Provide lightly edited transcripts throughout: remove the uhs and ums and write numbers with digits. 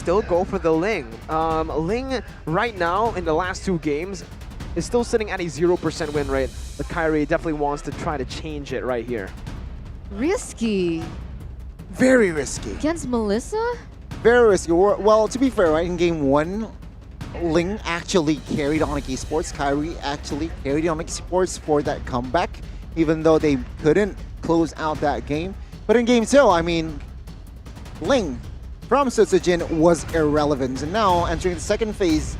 still go for the Ling. Ling, right now, in the last 2 games, is still sitting at a 0% win rate. But Kyrie definitely wants to try to change it right here. Risky. Very risky. Against Melissa? Very risky. Well, to be fair, right, in game 1, Ling actually carried ONIC Esports. Kyrie actually carried ONIC Esports for that comeback, even though they couldn't close out that game. But in game 2, I mean, Ling from Sutsujin was irrelevant. And now, entering the second phase,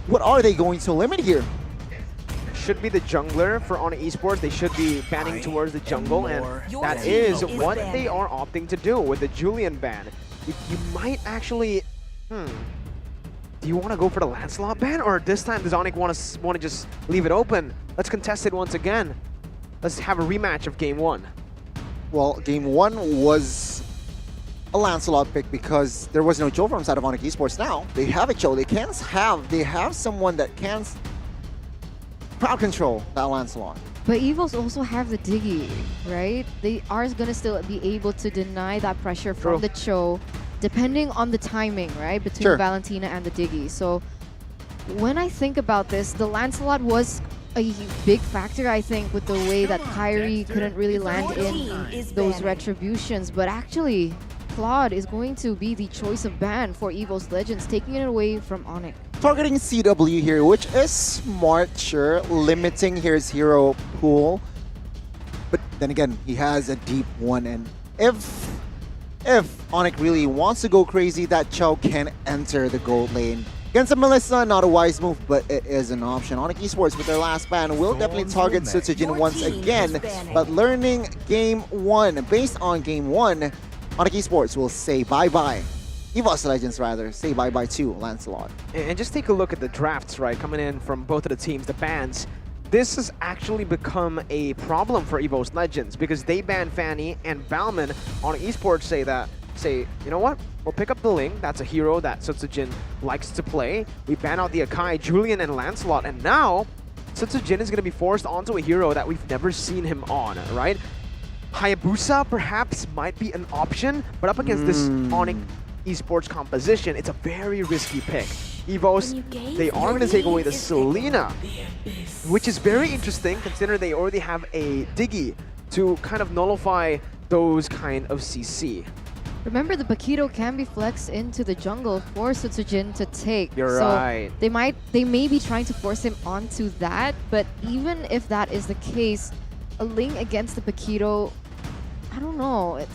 what are they going to limit here? Should be the jungler for ONIC Esports. They should be banning towards the jungle, and that is what they are opting to do with the Julian ban. You might actually, do you want to go for the Lancelot ban, or this time does ONIC want to just leave it open? Let's contest it once again. Let's have a rematch of game 1. Well, game 1 was a Lancelot pick because there was no Joe from side of ONIC Esports. Now they have a Joe. They have someone that can crowd control that Lancelot. But EVOS also have the Diggy, right? They are going to still be able to deny that pressure from the Cho, depending on the timing, right? Between Valentina and the Diggy. So when I think about this, the Lancelot was a big factor, I think, with the way that Kyrie couldn't really land in those retributions. But actually, Claude is going to be the choice of ban for EVOS Legends, taking it away from ONIC. Targeting CW here, which is smart, sure, limiting his hero pool. But then again, he has a deep one, and if ONIC really wants to go crazy, that Chow can enter the gold lane. Against a Melissa, not a wise move, but it is an option. ONIC Esports, with their last ban, will definitely target Sutsujin once again. But learning game 1, based on game 1, ONIC Esports will say bye-bye. EVOS Legends, rather, say bye-bye to Lancelot. And just take a look at the drafts, right, coming in from both of the teams, the bans. This has actually become a problem for EVOS Legends because they ban Fanny and Balman. On Esports say, you know what? We'll pick up the Ling. That's a hero that Sutsujin likes to play. We ban out the Akai, Julian, and Lancelot. And now, Sutsujin is going to be forced onto a hero that we've never seen him on, right? Hayabusa perhaps might be an option, but up against this ONIC Esports composition, it's a very risky pick. EVOS, they are going to take away the Selena, which is very interesting considering they already have a Diggy to kind of nullify those kind of CC. Remember, the Paquito can be flexed into the jungle for Sutsujin to take. You're right. They may be trying to force him onto that, but even if that is the case, a Ling against the Paquito, I don't know. It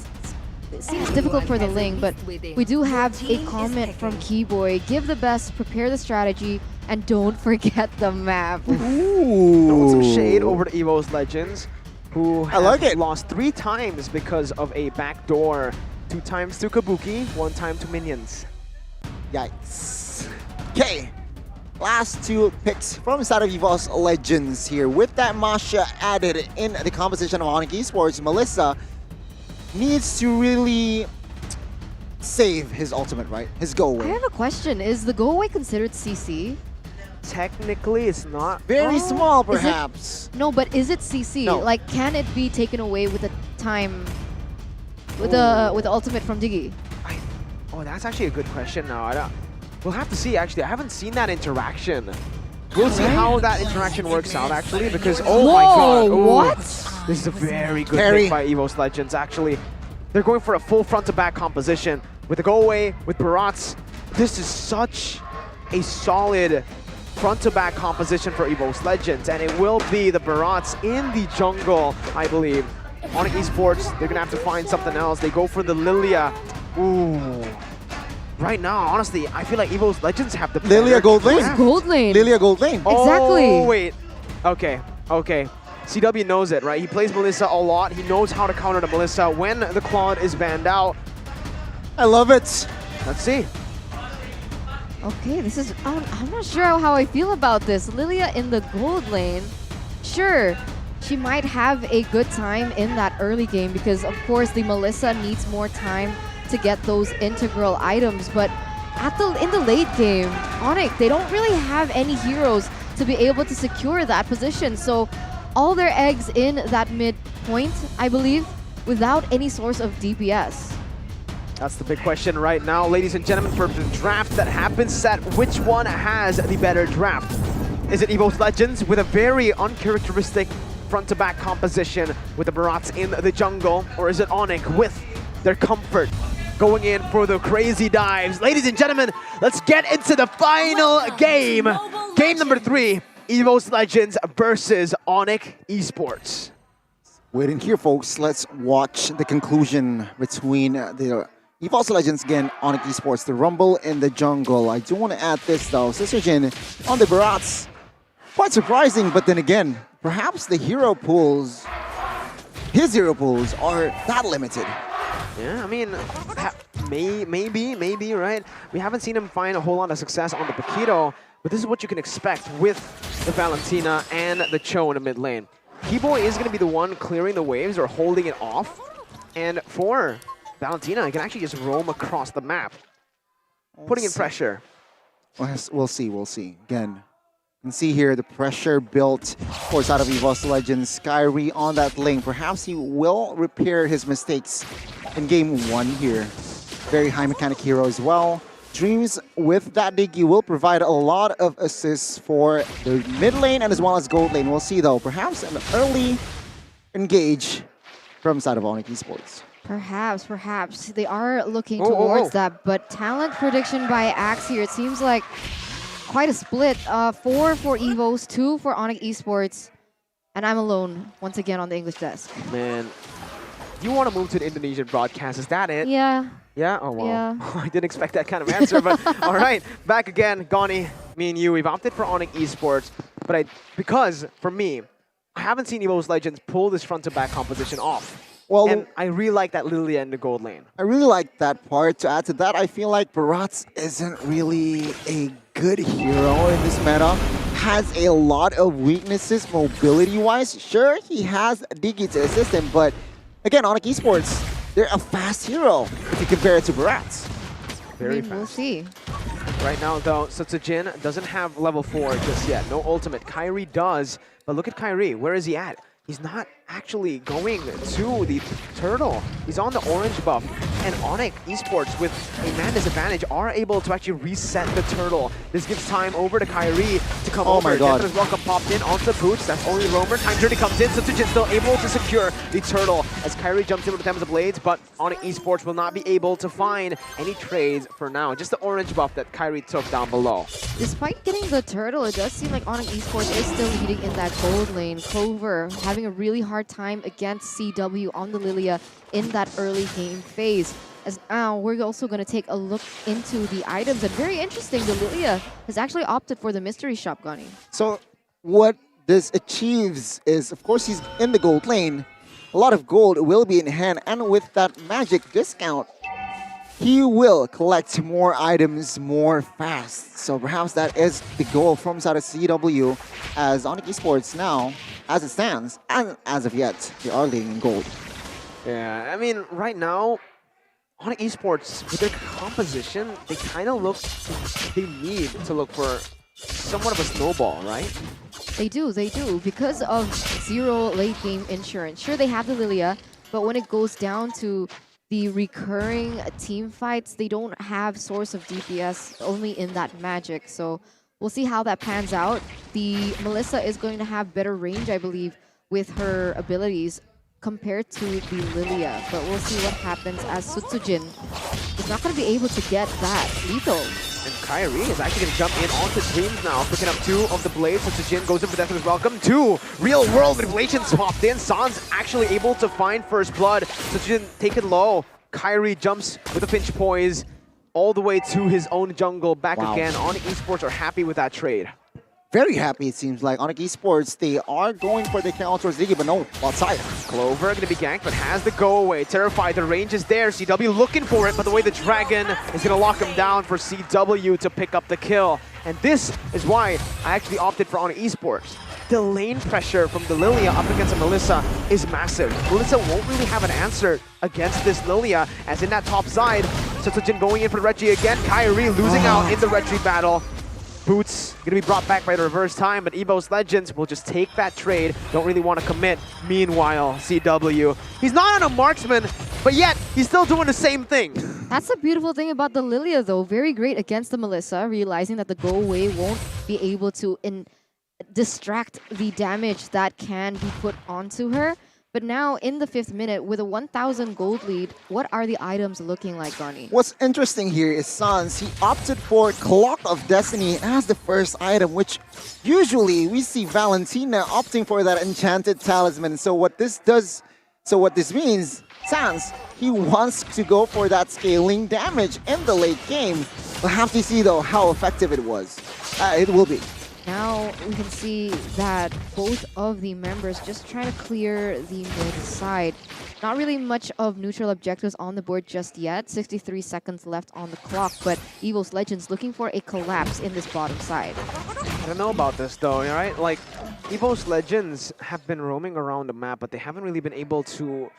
seems difficult for the Ling, but we do have a comment from Keyboy. Give the best, prepare the strategy, and don't forget the map. Ooh. Throwing some shade over to EVOS Legends, who have it. lost 3 times because of a backdoor. 2 times to Kabuki, 1 time to minions. Yikes. Okay. Last 2 picks from side of EVOS Legends here. With that Masha added in the composition of ONIC Esports, Melissa needs to really save his ultimate, right? His go away. I have a question. Is the go away considered CC? Technically, it's not. Very small, perhaps. No, but is it CC? No. Like, can it be taken away with the time, with the ultimate from Diggy? Oh, that's actually a good question now. We'll have to see, actually. I haven't seen that interaction. We'll see how that interaction works out, actually, because, oh my god. Ooh, what? This is a very good pick by EVOS Legends, actually. They're going for a full front-to-back composition. With the go-away, with Barats, this is such a solid front-to-back composition for EVOS Legends, and it will be the Barats in the jungle, I believe. ONIC Esports, they're going to have to find something else. They go for the Lilia. Ooh. Right now, honestly, I feel like EVOS Legends have the Lilia gold lane. Gold lane. Lilia gold lane. Exactly. Oh, wait. Okay. CW knows it, right? He plays Melissa a lot. He knows how to counter to Melissa when the Claude is banned out. I love it. Let's see. Okay, this is... I'm not sure how I feel about this. Lilia in the gold lane. Sure, she might have a good time in that early game because, of course, the Melissa needs more time to get those integral items, but in the late game, ONIC, they don't really have any heroes to be able to secure that position. So all their eggs in that mid point, I believe, without any source of DPS. That's the big question right now, ladies and gentlemen, for the draft that happens set. Which one has the better draft? Is it EVOS Legends with a very uncharacteristic front-to-back composition with the Barats in the jungle? Or is it ONIC with their comfort going in for the crazy dives? Ladies and gentlemen, let's get into the final game. Game number 3, EVOS Legends versus ONIC Esports. Waiting here, folks. Let's watch the conclusion between the EVOS Legends again, ONIC Esports, the Rumble in the jungle. I do want to add this though, Jin on the Barats. Quite surprising, but then again, perhaps the hero pools, his hero pools are that limited. Yeah, I mean, maybe, right? We haven't seen him find a whole lot of success on the Paquito, but this is what you can expect with the Valentina and the Cho in the mid lane. Keyboy is going to be the one clearing the waves or holding it off, and for Valentina, he can actually just roam across the map, putting in pressure. We'll see. Again, you can see here the pressure built, of course, out of EVOS Legends. Skyrie on that lane. Perhaps he will repair his mistakes in game 1 here. Very high mechanic hero as well. Dreams with that Diggy will provide a lot of assists for the mid lane and as well as gold lane. We'll see though, perhaps an early engage from side of ONIC Esports. Perhaps. They are looking towards that, but talent prediction by Axe here, it seems like quite a split. 4 for EVOS, 2 for ONIC Esports, and I'm alone once again on the English desk. Man, you want to move to the Indonesian broadcast, is that it? Yeah. Yeah? Oh, wow. Yeah. I didn't expect that kind of answer, but all right. Back again, Goni, me and you, we've opted for ONIC Esports, but because, for me, I haven't seen EVOS Legends pull this front-to-back composition off. Well, and I really like that Lilia in the gold lane. I really like that part. To add to that, I feel like Barats isn't really a good hero in this meta. Has a lot of weaknesses mobility-wise. Sure, he has Diggy to assist him, but again, ONIC Esports, they're a fast hero if you compare it to Barats. Very fast. We'll see. Right now, though, Jin doesn't have level 4 just yet. No ultimate. Kyrie does, but look at Kyrie. Where is he at? He's not actually going to the turtle. He's on the orange buff. And ONIC Esports, with a man disadvantage, are able to actually reset the turtle. This gives time over to Kyrie to come over. Oh my god. Definitely welcome popped in onto the pooch. That's only Roamer. Time Journey comes in. Jin still able to secure the turtle as Kyrie jumps in with the Thames of Blades, but ONIC Esports will not be able to find any trades for now. Just the orange buff that Kyrie took down below. Despite getting the turtle, it does seem like ONIC Esports is still leading in that gold lane. Clover having a really hard time against CW on the Lilia in that early game phase. As now, we're also going to take a look into the items. And very interesting, the Lilia has actually opted for the mystery shop, Gani. So what this achieves is, of course, he's in the gold lane. A lot of gold will be in hand, and with that magic discount, he will collect more items more fast. So perhaps that is the goal from side of CW, as ONIC Esports now, as it stands, and as of yet, they are leading in gold. Yeah, I mean, right now, ONIC Esports, with their composition, they kind of look, they need to look for somewhat of a snowball, right? They do, because of zero late game insurance. Sure, they have the Lilia, but when it goes down to the recurring team fights, they don't have source of DPS only in that magic. So we'll see how that pans out. The Melissa is going to have better range, I believe, with her abilities compared to the Lilia. But we'll see what happens as Jin is not going to be able to get that lethal. And Kyrie is actually going to jump in onto Dreams now, picking up 2 of the blades. Jin goes in for Death Wish Welcome. 2 real-world manipulations popped in. San's actually able to find first blood. Jin take it low. Kyrie jumps with a pinch poise all the way to his own jungle. Back again. ONIC Esports are happy with that trade. Very happy, it seems like. ONIC Esports, they are going for the count towards Diggy, but no, outside. Clover going to be ganked, but has the go away. Terrified, the range is there. CW looking for it, but the way the Dragon is going to lock him down for CW to pick up the kill. And this is why I actually opted for ONIC Esports. The lane pressure from the Lilia up against a Melissa is massive. Melissa won't really have an answer against this Lilia, as in that top side. Jin going in for the Reggie again. Kyrie losing out in the Reggie battle. Boots going to be brought back by the reverse time, but EVOS Legends will just take that trade. Don't really want to commit. Meanwhile, CW, he's not on a marksman, but yet he's still doing the same thing. That's the beautiful thing about the Lilia, though. Very great against the Melissa, realizing that the go away won't be able to distract the damage that can be put onto her. But now, in the 5th minute, with a 1,000 gold lead, what are the items looking like, Gani? What's interesting here is Sans, he opted for Clock of Destiny as the first item, which usually we see Valentina opting for that Enchanted Talisman. So what this means, Sans, he wants to go for that scaling damage in the late game. We'll have to see, though, how effective it was. It will be. Now we can see that both of the members just trying to clear the mid side. Not really much of neutral objectives on the board just yet. 63 seconds left on the clock, but EVOS Legends looking for a collapse in this bottom side. I don't know about this though, right? Like, EVOS Legends have been roaming around the map, but they haven't really been able to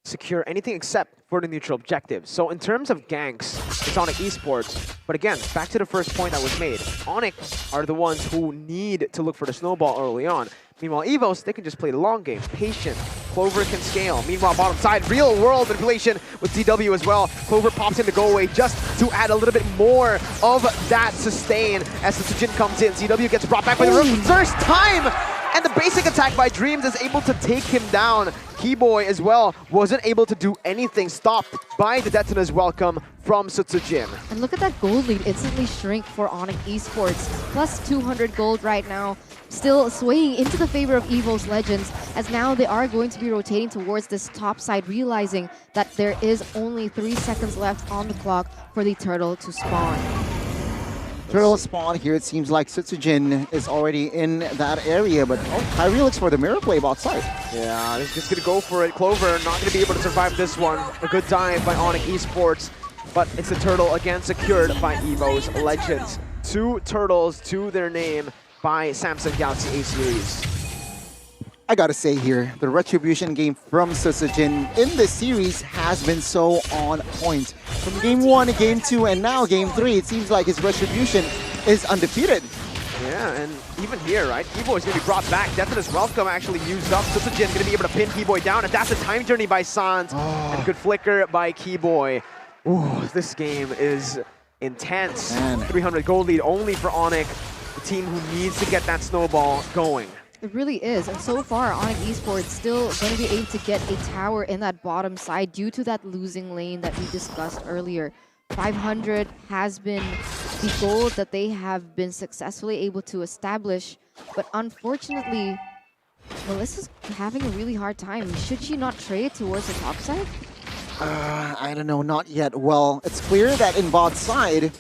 secure anything except for the neutral objectives. So in terms of ganks, it's ONIC Esports. But again, back to the first point that was made. ONIC are the ones who need to look for the snowball early on. Meanwhile, EVOS, they can just play the long game. Patient. Clover can scale. Meanwhile, bottom side, real world manipulation with CW as well. Clover pops in to go away just to add a little bit more of that sustain as the Sujin comes in. CW gets brought back by the reverse time! And the basic attack by Dreams is able to take him down. Keyboy as well wasn't able to do anything, stopped by the Detona's welcome from Sutsujin. And look at that gold lead instantly shrink for ONIC Esports. Plus 200 gold right now. Still swaying into the favor of EVOS Legends, as now they are going to be rotating towards this top side, realizing that there is only 3 seconds left on the clock for the turtle to spawn. Turtle spawn here, it seems like Sutsujin is already in that area, but Kyrie looks for the mirror play outside. Yeah, he's just going to go for it. Clover not going to be able to survive this one. A good dive by ONIC Esports, but it's the turtle again secured by EVOS Legends. 2 turtles to their name by Samsung Galaxy A Series. I gotta say here, the retribution game from Sutsujin in this series has been so on point. From game 1 to game 2 and now game 3, it seems like his retribution is undefeated. Yeah, and even here, right, Keyboy is going to be brought back. Definite's welcome actually used up. Sutsujin going to be able to pin Keyboy down, and that's a time journey by Sans. And good flicker by Keyboy. Ooh, this game is intense. Man. 300 gold lead only for ONIC, the team who needs to get that snowball going. It really is, and so far ONIC Esports still going to be able to get a tower in that bottom side due to that losing lane that we discussed earlier. 500 has been the goal that they have been successfully able to establish, but unfortunately, Melissa's having a really hard time. Should she not trade towards the top side? I don't know, not yet. Well, it's clear that in bot side,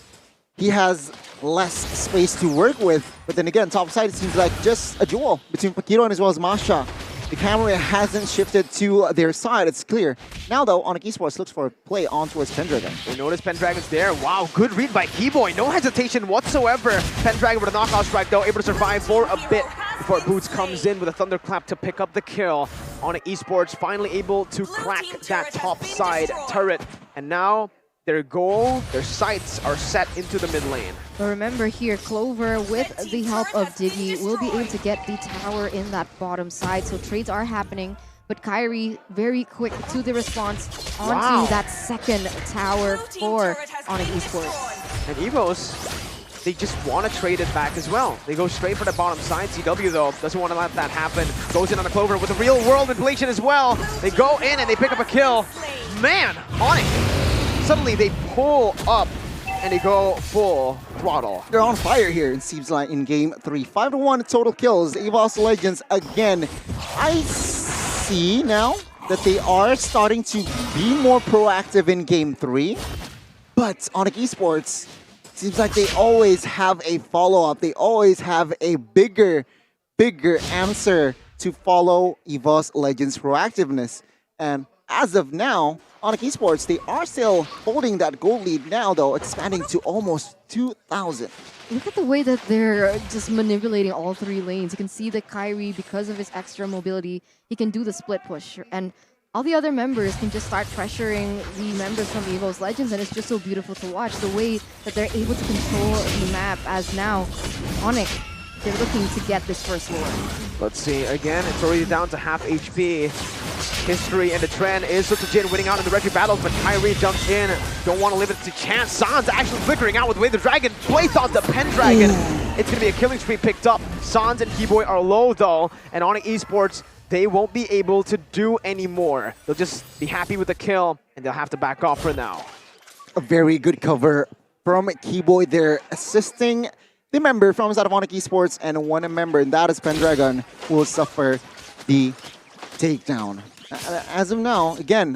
he has less space to work with. But then again, top side, it seems like just a duel between Pakiro and as well as Masha. The camera hasn't shifted to their side, it's clear. Now though, ONIC Esports looks for a play on towards Pendragon. We notice Pendragon's there. Wow, good read by Keyboy. No hesitation whatsoever. Pendragon with a knockout strike though, able to survive for a bit before Boots comes in with a thunderclap to pick up the kill. ONIC Esports finally able to crack that top side turret. And now their goal, their sights are set into the mid lane. But remember here, Clover, with the help of Diggy, will be able to get the tower in that bottom side. So trades are happening, but Kyrie very quick to the response onto that second tower for ONIC Esports. And EVOS, they just want to trade it back as well. They go straight for the bottom side. CW though doesn't want to let that happen. Goes in on the Clover with a real world inflation as well. They go in and they pick up a kill. Man, ONIC. Suddenly they pull up and they go full throttle. They're on fire here, it seems like, in game 3. 5-1 total kills. EVOS Legends again. I see now that they are starting to be more proactive in game 3. But ONIC Esports, seems like they always have a follow-up. They always have a bigger answer to follow EVOS Legends' proactiveness. And as of now, ONIC Esports, they are still holding that gold lead now, though, expanding to almost 2,000. Look at the way that they're just manipulating all 3 lanes. You can see that Kyrie, because of his extra mobility, he can do the split push. And all the other members can just start pressuring the members from EVOS Legends, and it's just so beautiful to watch the way that they're able to control the map. As now, ONIC, they're looking to get this first Lord. Let's see, again, it's already down to half HP. History and the trend is Sotojin winning out in the Reggie battles, but Kyrie jumps in. Don't want to leave it to chance. Sans actually flickering out with the way the Dragon plays on the Pendragon. It's going to be a killing spree picked up. Sans and Keyboy are low though, and ONIC Esports, they won't be able to do any more. They'll just be happy with the kill, and they'll have to back off for now. A very good cover from Keyboy there, assisting the member from side of ONIC Esports, and one member, and that is Pendragon, who will suffer the takedown. As of now, again,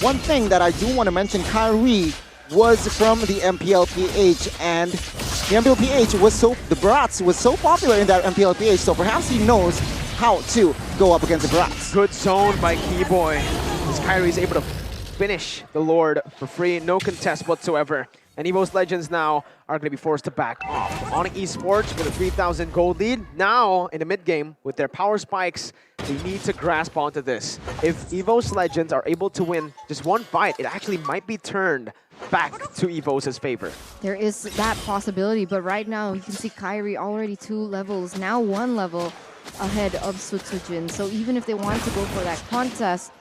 one thing that I do want to mention, Kyrie was from the MPL PH, and the MPL PH was the Brats was so popular in that MPL PH, so perhaps he knows how to go up against the Brats. Good zone by Keyboy, as Kyrie is able to finish the Lord for free, no contest whatsoever. And EVOS Legends now are going to be forced to back off. ONIC Esports with a 3,000 gold lead. Now, in the mid-game, with their power spikes, they need to grasp onto this. If EVOS Legends are able to win just one fight, it actually might be turned back to EVOS' favor. There is that possibility, but right now, you can see Kyrie already 2 levels, now 1 level ahead of Sotojin. So even if they want to go for that contest,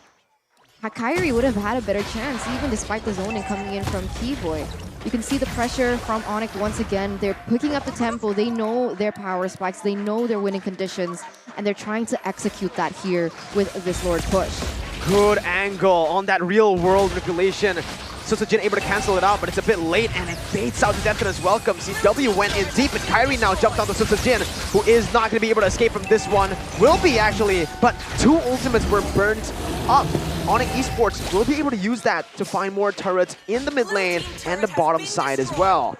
Kyrie would have had a better chance, even despite the zoning coming in from Keyboy. You can see the pressure from ONIC once again. They're picking up the tempo. They know their power spikes. They know their winning conditions. And they're trying to execute that here with this Lord push. Good angle on that real-world manipulation. Sotojin able to cancel it out, but it's a bit late, and it baits out the Definite's welcome. CW went in deep, and Kyrie now jumped onto Sotojin, who is not going to be able to escape from this one. Will be, actually, but 2 ultimates were burnt up. ONIC Esports will be able to use that to find more turrets in the mid lane and the bottom side as well.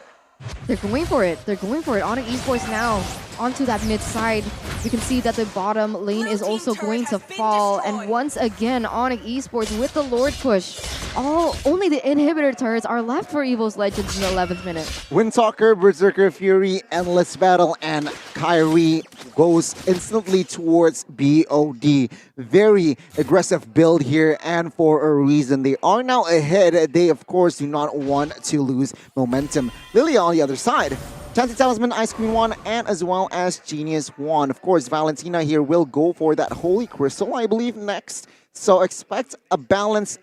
They're going for it. They're going for it. ONIC Esports now onto that mid side. You can see that the bottom lane is also going to fall. And once again, ONIC Esports with the Lord push. Only the inhibitor turrets are left for EVOS Legends in the 11th minute. Windtalker, Berserker Fury, Endless Battle, and Kyrie goes instantly towards BOD. Very aggressive build here, and for a reason. They are now ahead. They, of course, do not want to lose momentum. Lilia on the other side. Chanty Talisman, Ice Queen 1, and as well as Genius 1. Of course, Valentina here will go for that Holy Crystal, I believe, next. So expect a balance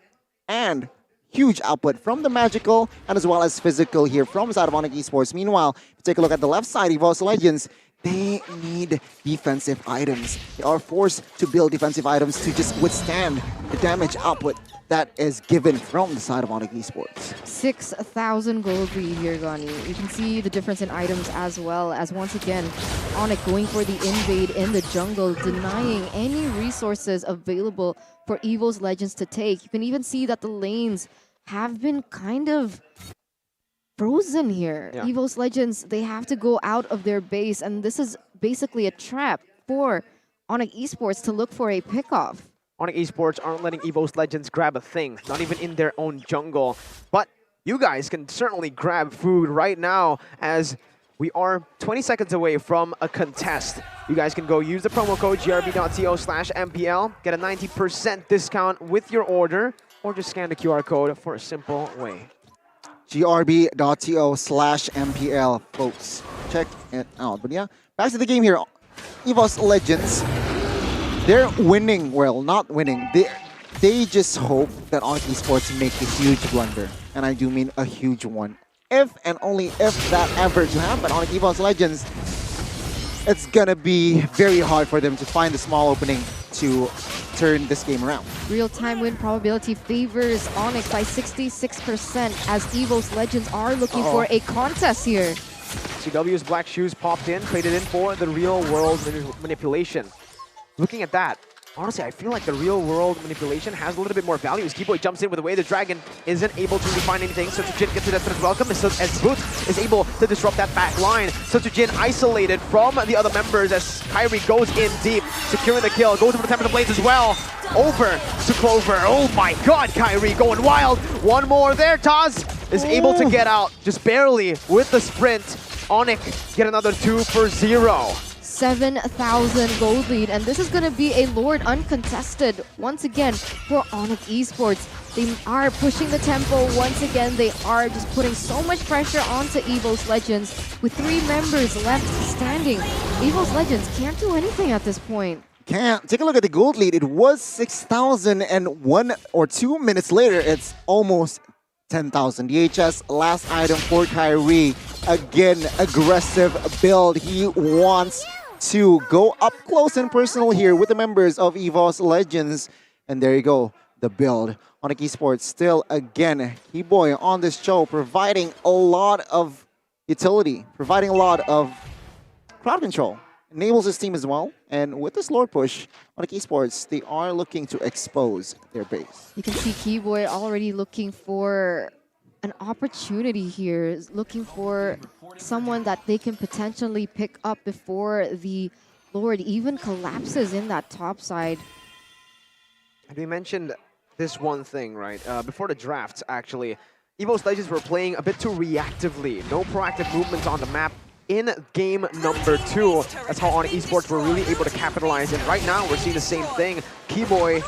and huge output from the magical and as well as physical here from side of ONIC Esports. Meanwhile, if you take a look at the left side, EVOS Legends, they need defensive items. They are forced to build defensive items to just withstand the damage output that is given from the side of ONIC Esports. 6,000 gold lead here, Gani. You can see the difference in items as well as, once again, ONIC going for the invade in the jungle, denying any resources available for EVOS Legends to take. You can even see that the lanes have been kind of frozen here. Yeah. EVOS Legends, they have to go out of their base, and this is basically a trap for ONIC Esports to look for a pickoff. ONIC Esports aren't letting EVOS Legends grab a thing, not even in their own jungle. But you guys can certainly grab food right now, as we are 20 seconds away from a contest. You guys can go use the promo code grb.co/MPL, get a 90% discount with your order, or just scan the QR code for a simple way. grb.co/MPL, folks. Check it out. But yeah, back to the game here. EVOS Legends, they're winning. Well, not winning. They just hope that ONIC Esports make a huge blunder. And I do mean a huge one. If and only if that ever to happen, ONIC EVOS Legends, it's gonna be very hard for them to find a small opening to turn this game around. Real-time win probability favors ONIC by 66% as EVOS Legends are looking for a contest here. CW's Black Shoes popped in, traded in for the real-world manipulation. Looking at that, honestly, I feel like the real-world manipulation has a little bit more value as Keyboy jumps in with the way the Dragon isn't able to really find anything. Sotojin gets the Definite welcome as Boots is able to disrupt that back line. Sotojin isolated from the other members as Kyrie goes in deep, securing the kill, goes over the Tempest of Blades as well. Over to Clover. Oh my god, Kyrie going wild. One more there. Taz is able to get out just barely with the sprint. ONIC get another 2 for 0. 7,000 gold lead, and this is going to be a Lord uncontested once again for ONIC Esports. They are pushing the tempo once again. They are just putting so much pressure onto EVOS Legends with 3 members left standing. EVOS Legends can't do anything at this point. Can't. Take a look at the gold lead. It was 6,000, and 1 or 2 minutes later, it's almost 10,000. DHS, last item for Kyrie. Again, aggressive build. He wants to go up close and personal here with the members of EVOS Legends. And there you go, the build. ONIC Esports still, again, Keyboy on this show, providing a lot of utility, providing a lot of crowd control. Enables his team as well. And with this Lord push, ONIC Esports, they are looking to expose their base. You can see Keyboy already looking for an opportunity here, looking for someone that they can potentially pick up before the Lord even collapses in that top side. And we mentioned this one thing, right? Before the drafts, actually, EVOS Legends were playing a bit too reactively. No proactive movements on the map. In game number 2, that's how ONIC Esports were really able to capitalize. And right now, we're seeing the same thing. Keyboy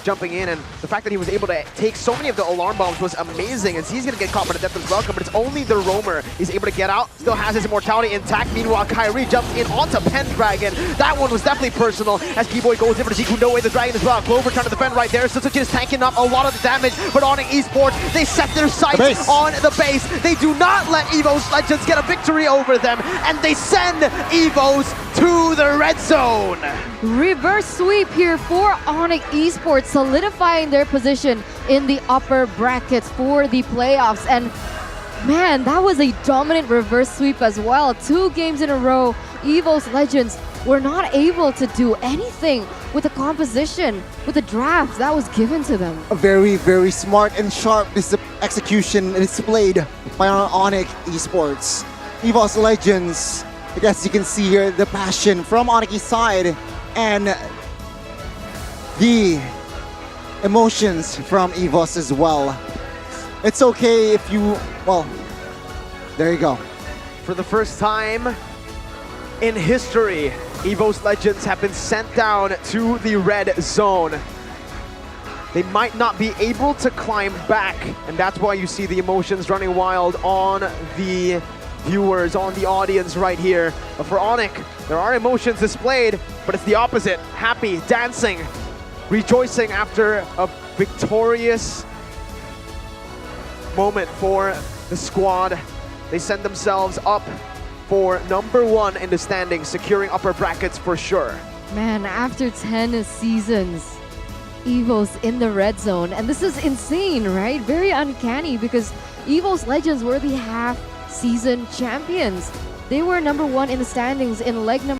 jumping in, and the fact that he was able to take so many of the alarm bombs was amazing, as he's going to get caught by the Death is Welcome, but it's only the Roamer he's able to get out, still has his immortality intact. Meanwhile, Kyrie jumps in onto Pendragon. That one was definitely personal, as Keyboy goes in for the Zikundo away the Dragon as well. Clover trying to defend right there. Suzuki is tanking up a lot of the damage, but ONIC Esports, they set their sights on the base. They do not let EVOS Legends get a victory over them, and they send EVOS to the red zone. Reverse sweep here for ONIC Esports, solidifying their position in the upper brackets for the playoffs. And man, that was a dominant reverse sweep as well. 2 games in a row, EVOS Legends were not able to do anything with the composition, with the draft that was given to them. A very, very smart and sharp execution displayed by ONIC Esports. EVOS Legends, I guess you can see here the passion from ONIC's side and the emotions from EVOS as well. It's okay if you, well, there you go. For the first time in history, EVOS Legends have been sent down to the red zone. They might not be able to climb back, and that's why you see the emotions running wild on the viewers, on the audience right here. But for ONIC, there are emotions displayed, but it's the opposite. Happy, dancing, rejoicing after a victorious moment for the squad. They send themselves up for number 1 in the standings, securing upper brackets for sure. Man, after 10 seasons, EVOS in the red zone. And this is insane, right? Very uncanny, because EVOS Legends were the half-season champions. They were number 1 in the standings in leg number